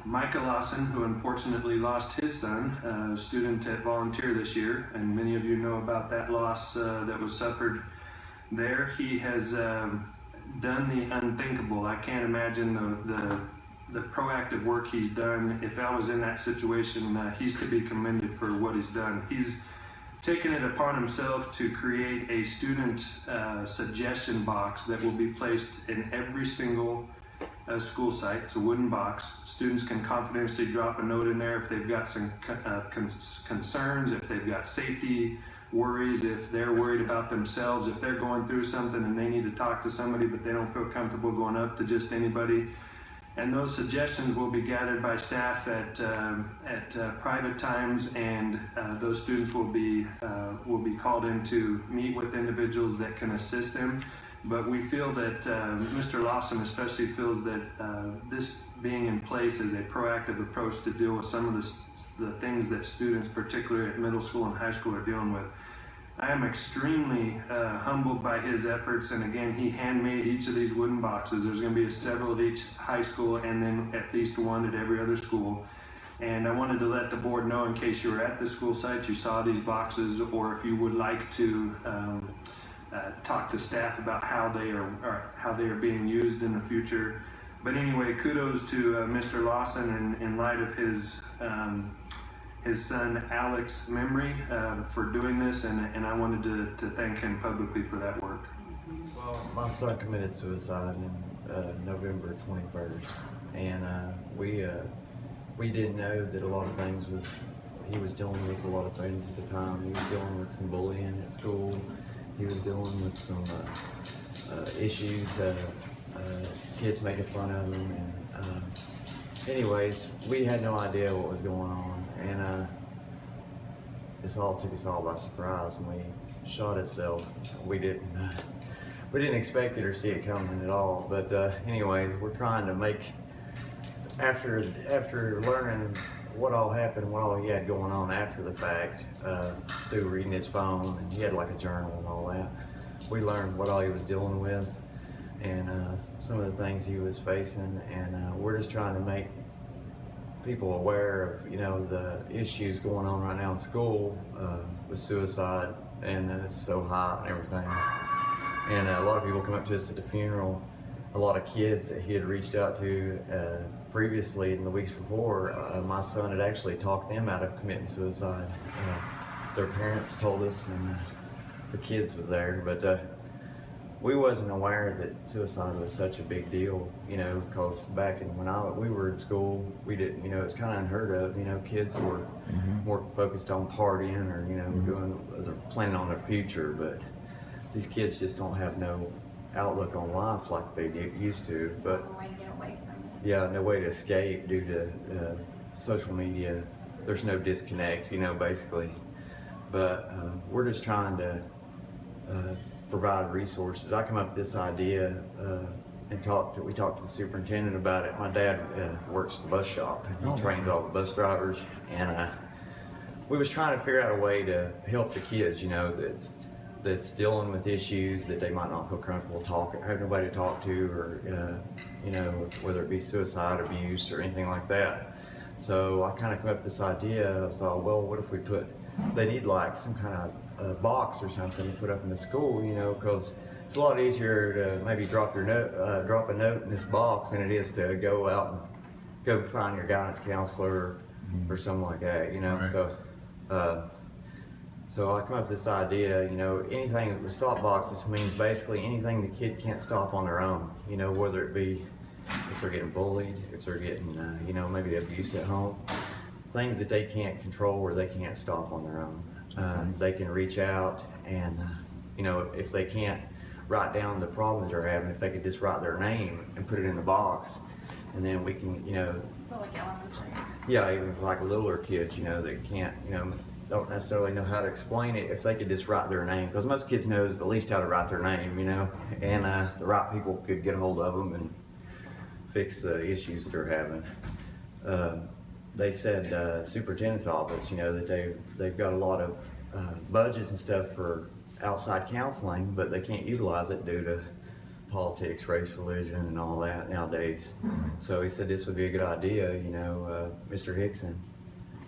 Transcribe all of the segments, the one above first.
Micah Lawson, who unfortunately lost his son, a student at Volunteer this year, and many of you know about that loss that was suffered there. He has done the unthinkable. I can't imagine the proactive work he's done. If I was in that situation, he's to be commended for what he's done. He's taken it upon himself to create a student suggestion box that will be placed in every single school site. It's a wooden box. Students can confidently drop a note in there if they've got some concerns, if they've got safety worries, if they're worried about themselves, if they're going through something and they need to talk to somebody but they don't feel comfortable going up to just anybody. And those suggestions will be gathered by staff at private times, and those students will be called in to meet with individuals that can assist them. But we feel that Mr. Lawson especially feels that this being in place is a proactive approach to deal with some of the things that students, particularly at middle school and high school, are dealing with. I am extremely humbled by his efforts, and again, he handmade each of these wooden boxes. There's going to be several at each high school and then at least one at every other school. And I wanted to let the board know, in case you were at the school site, you saw these boxes, or if you would like to talk to staff about how they are being used in the future. But anyway, kudos to Mr. Lawson in light of his son Alex memory for doing this, and I wanted to thank him publicly for that work. Well, my son committed suicide in November 21st, and we didn't know that a lot of things he was dealing with a lot of things at the time. He was dealing with some bullying at school. He was dealing with some issues, kids making fun of him, and anyways, we had no idea what was going on, and this all took us all by surprise when we shot itself. We didn't expect it or see it coming at all. But anyways, we're trying to make, after learning what all happened, what all he had going on after the fact, through reading his phone, and he had like a journal and all that, we learned what all he was dealing with and some of the things he was facing, and we're just trying to make people aware of, the issues going on right now in school with suicide, and it's so hot and everything. And a lot of people come up to us at the funeral. A lot of kids that he had reached out to previously in the weeks before, my son had actually talked them out of committing suicide. Their parents told us, and the kids was there, but we wasn't aware that suicide was such a big deal, because back when we were in school, we didn't, it's kind of unheard of, kids were more focused on partying or, they're planning on their future, but these kids just don't have no outlook on life like they used to. But no way to get away from it. Yeah, no way to escape due to social media. There's no disconnect, basically. But we're just trying to provide resources. I come up with this idea and we talked to the superintendent about it. My dad works at the bus shop, and he trains all the bus drivers, and we was trying to figure out a way to help the kids, that's dealing with issues that they might not feel comfortable talking, have nobody to talk to, or whether it be suicide, abuse, or anything like that. So I kind of came up with this idea. I thought, well, what if they need like some kind of box or something to put up in the school, because it's a lot easier to maybe drop a note in this box than it is to go out and go find your guidance counselor or something like that, Right. So I come up with this idea, anything, the stop boxes means basically anything the kid can't stop on their own, whether it be if they're getting bullied, if they're getting, maybe abuse at home, things that they can't control or they can't stop on their own. They can reach out and, if they can't write down the problems they're having, if they could just write their name and put it in the box, and then we can, But like elementary. Yeah, even for like littler kids, that can't, don't necessarily know how to explain it, if they could just write their name, because most kids knows at least how to write their name, and the right people could get a hold of them and fix the issues that they're having. They said superintendent's office, that they've got a lot of budgets and stuff for outside counseling, but they can't utilize it due to politics, race, religion, and all that nowadays. So he said this would be a good idea, Mr. Hickson,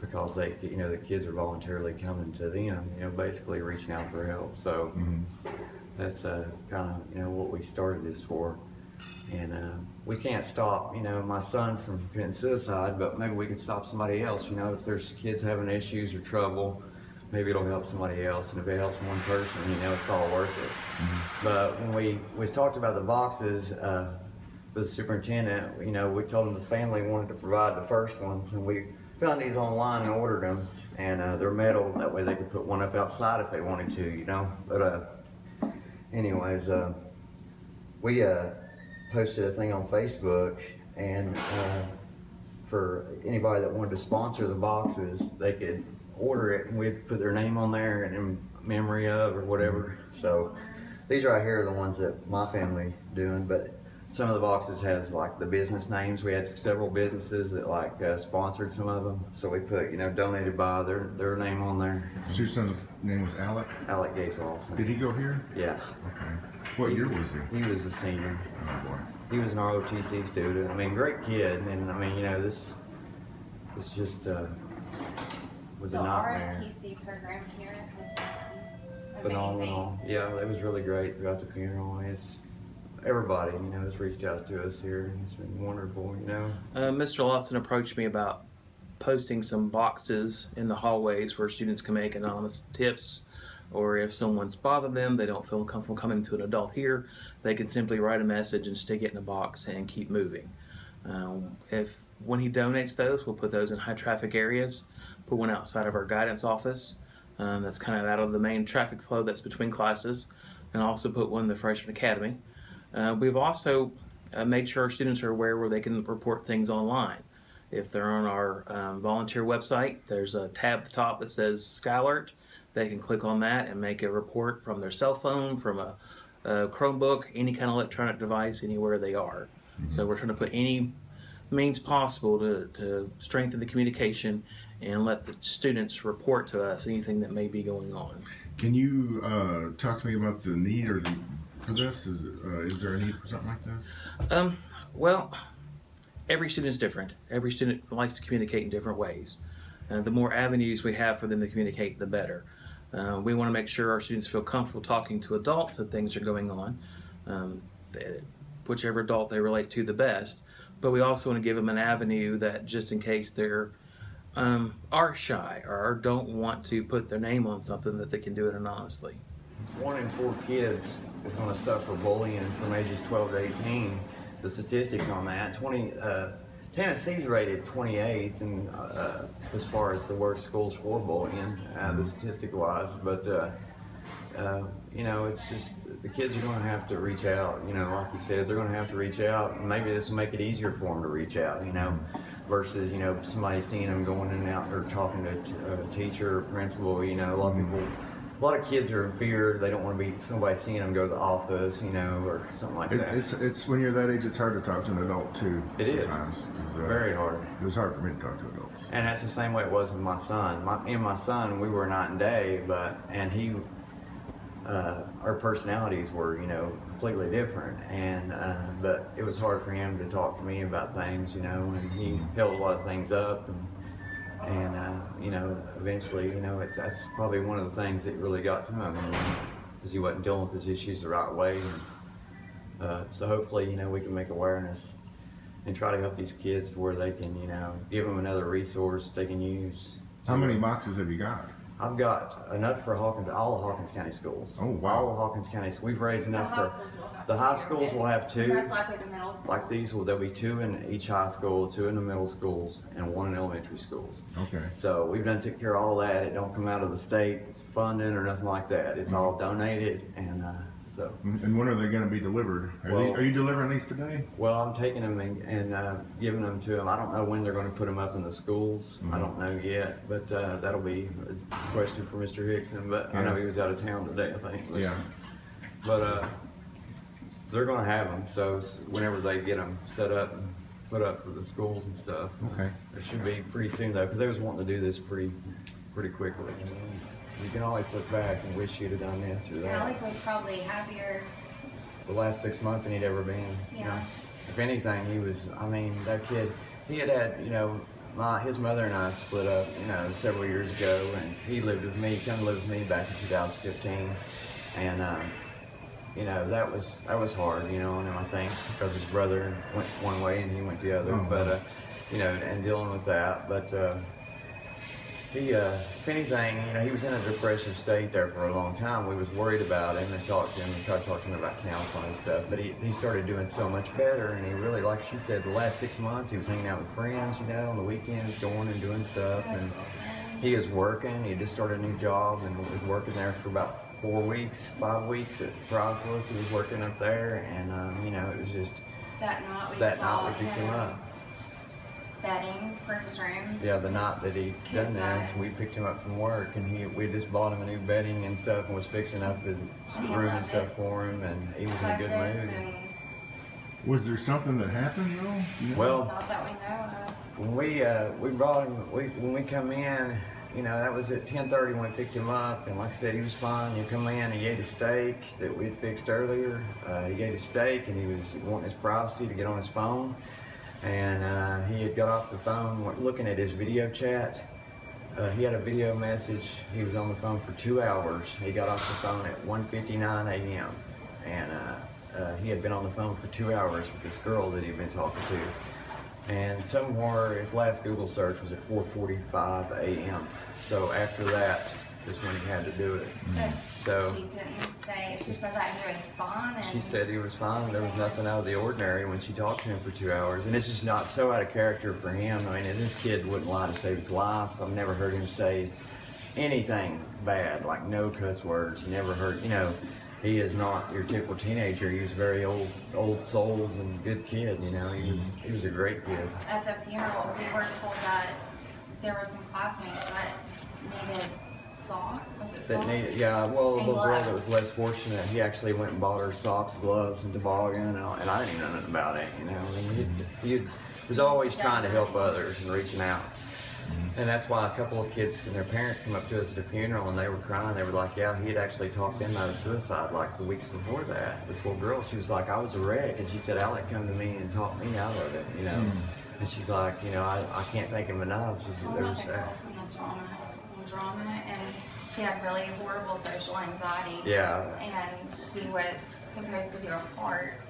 because they, the kids are voluntarily coming to them, basically reaching out for help. So that's kind of, what we started this for. And we can't stop, my son from committing suicide, but maybe we could stop somebody else, if there's kids having issues or trouble, maybe it'll help somebody else. And if it helps one person, it's all worth it. But when we talked about the boxes with the superintendent, we told him the family wanted to provide the first ones, and we found these online and ordered them, and they're metal, that way they could put one up outside if they wanted to, But anyways, we posted a thing on Facebook, and for anybody that wanted to sponsor the boxes, they could order it, and we'd put their name on there and in memory of or whatever. So these right here are the ones that my family doing, but some of the boxes has like the business names. We had several businesses that sponsored some of them, so we put donated by their name on there. So your son's name was Alec? Alec Gates Lawson. Did he go here? Yeah. Okay. What year was he? He was a senior. Oh boy. He was an ROTC student. I mean, great kid, and I mean, this just was The a nightmare. ROTC program here has been Phenomenal. amazing. Yeah, it was really great throughout the funeral. It's everybody, has reached out to us here. It's been wonderful, Mr. Lawson approached me about posting some boxes in the hallways where students can make anonymous tips, or if someone's bothered them, they don't feel comfortable coming to an adult here, they can simply write a message and stick it in a box and keep moving. When he donates those, we'll put those in high traffic areas, put one outside of our guidance office that's kind of out of the main traffic flow that's between classes, and also put one in the freshman academy. We've also made sure our students are aware where they can report things online. If they're on our volunteer website, there's a tab at the top that says Sky Alert. They can click on that and make a report from their cell phone, from a Chromebook, any kind of electronic device, anywhere they are. So we're trying to put any means possible to strengthen the communication and let the students report to us anything that may be going on. Can you talk to me about the need for this? Is there a need for something like this? Well, every student is different. Every student likes to communicate in different ways. The more avenues we have for them to communicate, the better. We want to make sure our students feel comfortable talking to adults if things are going on, whichever adult they relate to the best. But we also want to give them an avenue that, just in case they're are shy or don't want to put their name on something, that they can do it anonymously. 1 in 4 kids is going to suffer bullying from ages 12 to 18. The statistics on that, Tennessee's rated 28th and as far as the worst schools for bullying, the statistic-wise. But it's just the kids are going to have to reach out. Like you said, they're going to have to reach out, and maybe this will make it easier for them to reach out. Versus somebody seeing them going in and out or talking to a teacher or principal. A lot of kids are in fear. They don't want to be somebody seeing them go to the office, or something like that. It's when you're that age, it's hard to talk to an adult too. It is. Sometimes. Very hard. It was hard for me to talk to adults. And that's the same way it was with my son. Me and my son, we were night and day, and he, our personalities were, completely different. And but it was hard for him to talk to me about things, and he held a lot of things up. And eventually, that's probably one of the things that really got to him, because he wasn't dealing with his issues the right way. And so hopefully, we can make awareness and try to help these kids to where they can, give them another resource they can use. How many boxes have you got? I've got enough for all the Hawkins County schools. Oh, wow. All the Hawkins County schools. We've raised enough for the high schools will have 2. Most likely the middle schools. Like these, there'll be 2 in each high school, 2 in the middle schools, and 1 in elementary schools. Okay. So we've took care of all that. It don't come out of the state funding or nothing like that. It's all donated, and so. And when are they going to be delivered? Are you delivering these today? Well, I'm taking them and giving them to them. I don't know when they're going to put them up in the schools. I don't know yet, but that'll be a question for Mr. Hickson. But I know he was out of town today, I think. Yeah. But they're going to have them. So whenever they get them set up and put up for the schools and stuff. Okay. It should be pretty soon though, because they was wanting to do this pretty quickly. So you can always look back and wish you'd have done this or that. Alec was probably happier the last 6 months than he'd ever been. You know, Yeah. if anything, he was. I mean, that kid. He had, you know, his mother and I split up, you know, several years ago, and he lived with me. Come lived with me back in 2015, and you know, that was hard, you know, on him, I think, because his brother went one way and he went the other. Oh, But you know, and dealing with that, but. He, if anything, you know, he was in a depressive state there for a long time. We was worried about him and talked to him and tried to talk to him about counseling and stuff. But he started doing so much better, and he really, like she said, the last 6 months he was hanging out with friends, you know, on the weekends, going and doing stuff. And he was working. He just started a new job and was working there for about 5 weeks at Chrysalis. He was working up there, and you know, it was just That night we that night called we picked him up. bedding for his room. Yeah, the night that he done Cause, this, we picked him up from work, and we just bought him a new bedding and stuff, and was fixing up his He room and loved stuff it. for him, and he was in a Like good this, mood. and Was there something that happened though? You know? Well, not that we know of. when we brought him, when we come in, you know, that was at 10:30 when we picked him up, and like I said, he was fine. He come in, he ate a steak that we'd fixed earlier. He ate a steak, and he was wanting his privacy to get on his phone, and he had got off the phone looking at his video chat. He had a video message. He was on the phone for 2 hours. He got off the phone at 1:59 a.m. and he had been on the phone for 2 hours with this girl that he'd been talking to. And somewhere his last Google search was at 4:45 a.m. So after that is when he had to do it. But So- she didn't say. She said that he was fine. And She said he was fine. There was nothing out of the ordinary when she talked to him for 2 hours. And it's just not so out of character for him. I mean, this kid wouldn't lie to save his life. I've never heard him say anything bad, like no cuss words. Never heard, you know, he is not your typical teenager. He was a very old soul and good kid, you know. He was a great kid. At the funeral, we were told that there were some classmates that needed socks. Was it That socks? needed, yeah, well, the And little girl that gloves. was less fortunate, he actually went and bought her socks, gloves, and toboggan, and I didn't know nothing about it, you know. I mean, he was always trying to help others and reaching out. And that's why a couple of kids and their parents came up to us at a funeral, and they were crying. They were like, yeah, he had actually talked them out of suicide like the weeks before that. This little girl, she was like, I was a wreck, and she said, Alec come to me and talked me out of it, you know. And she's like, you know, I can't thank him enough. She's, Well, they were not the sad. girl from the drama. She was in drama, and she had really horrible social anxiety. Yeah, And she was supposed to do a part,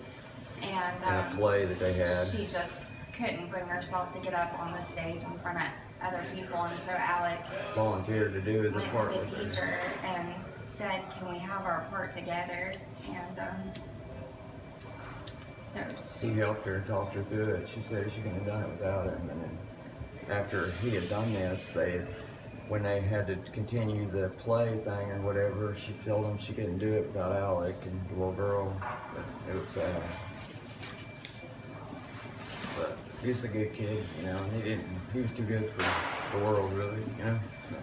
and in a play that they had. she just couldn't bring herself to get up on the stage in front of other people, and so Alec Volunteered to do the went part to with the her. teacher and said, "Can we have our part together?" And so He helped her and talked her through it. She said she couldn't have done it without him. And then after he had done this, when they had to continue the play thing or whatever, she told them she couldn't do it without Alec and the little girl. But it was sad. But he was a good kid, you know, and he was too good for the world, really, you know. So.